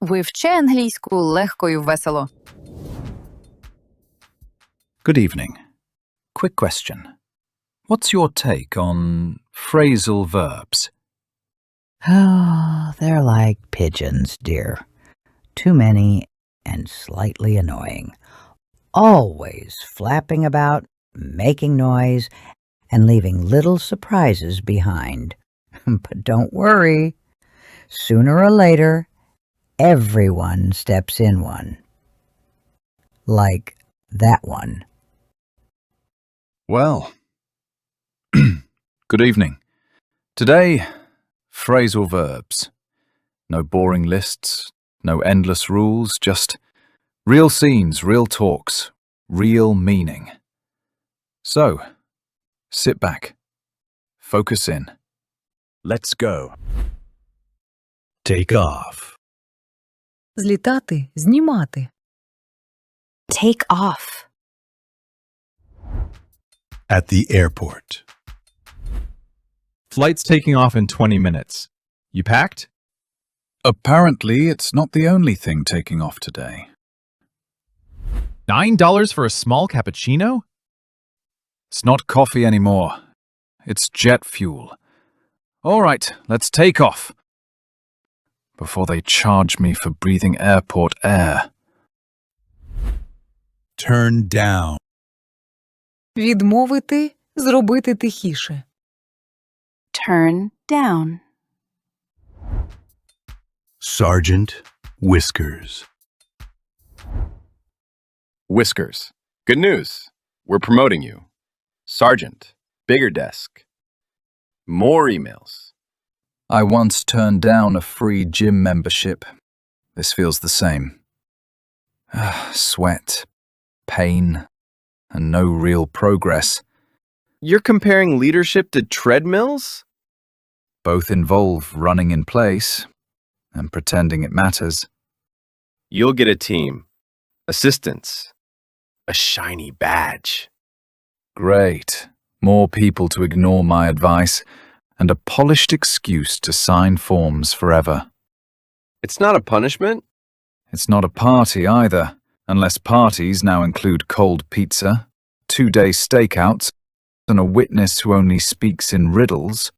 Вивчи англійську легко і весело. Good evening. Quick question. What's your take on phrasal verbs? Oh, they're like pigeons, dear. Too many and slightly annoying. Always flapping about, making noise, and leaving little surprises behind. But don't worry. Sooner or later, everyone steps in one. Like that one. Well, good evening. Today, phrasal verbs. No boring lists, no endless rules, just real scenes, real talks, real meaning. So, sit back, focus in. Let's go. Take off. Злітати, знімати. Take off. At the airport. Flight's taking off in 20 minutes. You packed? Apparently, it's not the only thing taking off today. $9 for a small cappuccino? It's not coffee anymore. It's jet fuel. All right, let's take off. Before they charge me for breathing airport air. Turn down. Відмовити, зробити тихіше. Turn down. Sergeant Whiskers. Whiskers. Good news. We're promoting you. Sergeant. Bigger desk. More emails. I once turned down a free gym membership. This feels the same. Sweat, pain, and no real progress. You're comparing leadership to treadmills? Both involve running in place and pretending it matters. You'll get a team. Assistants. A shiny badge. Great. More people to ignore my advice and a polished excuse to sign forms forever. It's not a punishment. It's not a party either, unless parties now include cold pizza, 2-day stakeouts, and a witness who only speaks in riddles.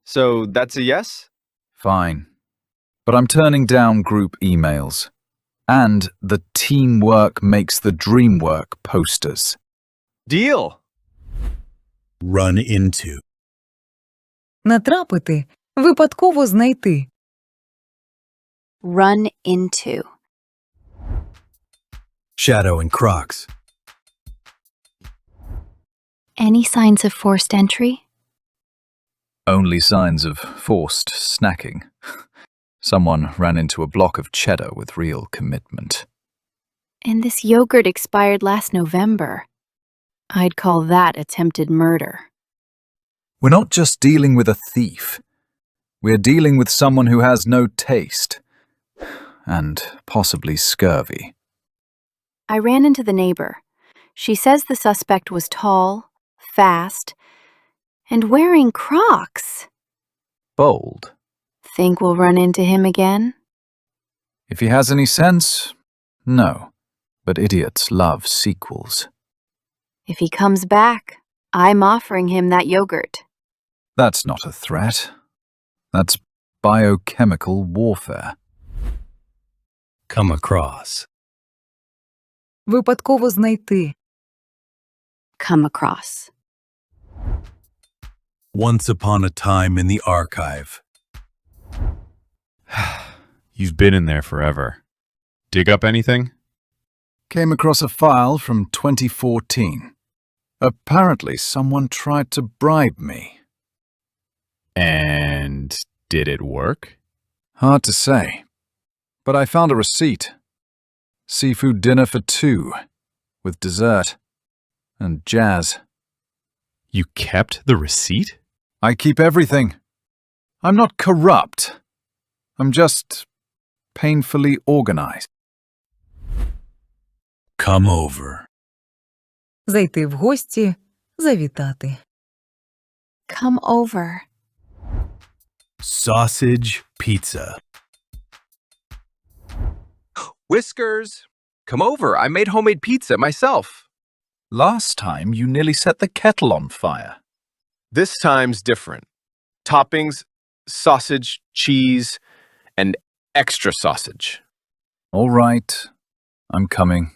So that's a yes? Fine. But I'm turning down group emails. And the teamwork makes the dream work posters. Deal. Run into. Натрапити, випадково знайти. Run into. Shadow and Crocs. Any signs of forced entry? Only signs of forced snacking. Someone ran into a block of cheddar with real commitment. And this yogurt expired last November. I'd call that attempted murder. We're not just dealing with a thief. We're dealing with someone who has no taste. And possibly scurvy. I ran into the neighbor. She says the suspect was tall, fast, and wearing Crocs. Bold. Think we'll run into him again? If he has any sense, no. But idiots love sequels. If he comes back, I'm offering him that yogurt. That's not a threat. That's biochemical warfare. Come across. Випадково знайти. Come across. Once upon a time in the archive. You've been in there forever. Dig up anything? Came across a file from 2014. Apparently someone tried to bribe me. And did it work? Hard to say. But I found a receipt. Seafood dinner for 2, with dessert and jazz. You kept the receipt? I keep everything. I'm not corrupt. I'm just painfully organized. Come over. Зайти в гості, завітати. Come over. Sausage pizza. Whiskers, come over. I made homemade pizza myself. Last time you nearly set the kettle on fire. This time's different. Toppings, sausage, cheese, and extra sausage. All right, I'm coming.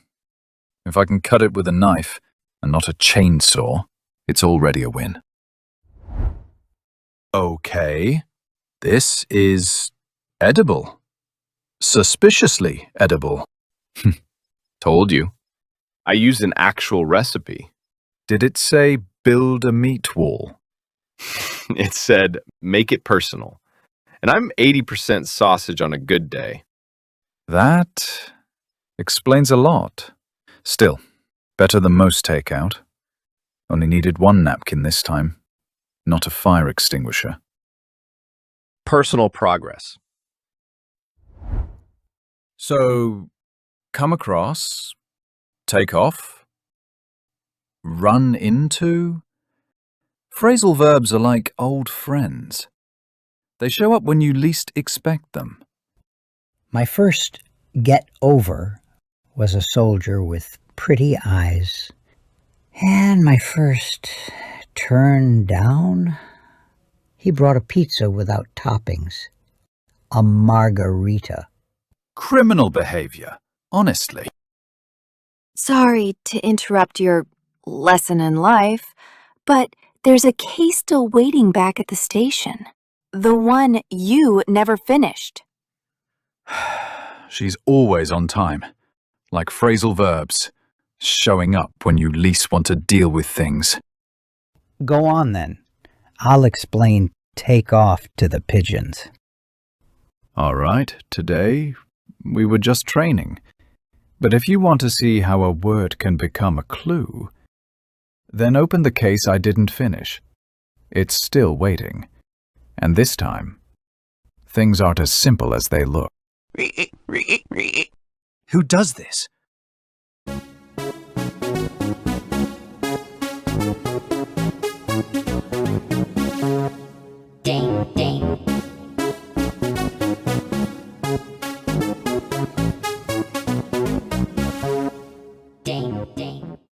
If I can cut it with a knife and not a chainsaw, it's already a win. Okay, this is edible. Suspiciously edible. Told you. I used an actual recipe. Did it say build a meat wall? It said, make it personal. And I'm 80% sausage on a good day. That explains a lot. Still, better than most takeout. Only needed one napkin this time, not a fire extinguisher. Personal progress. So, come across, take off, run into. Phrasal verbs are like old friends. They show up when you least expect them. My first get over was a soldier with pretty eyes. And my first turn down, he brought a pizza without toppings. A margarita. Criminal behavior, honestly. Sorry to interrupt your lesson in life, but there's a case still waiting back at the station. The one you never finished. She's always on time, like phrasal verbs, showing up when you least want to deal with things. Go on then. I'll explain take off to the pigeons. All right, today we were just training. But if you want to see how a word can become a clue, then open the case I didn't finish. It's still waiting. And this time, things aren't as simple as they look. Who does this? Ding, ding.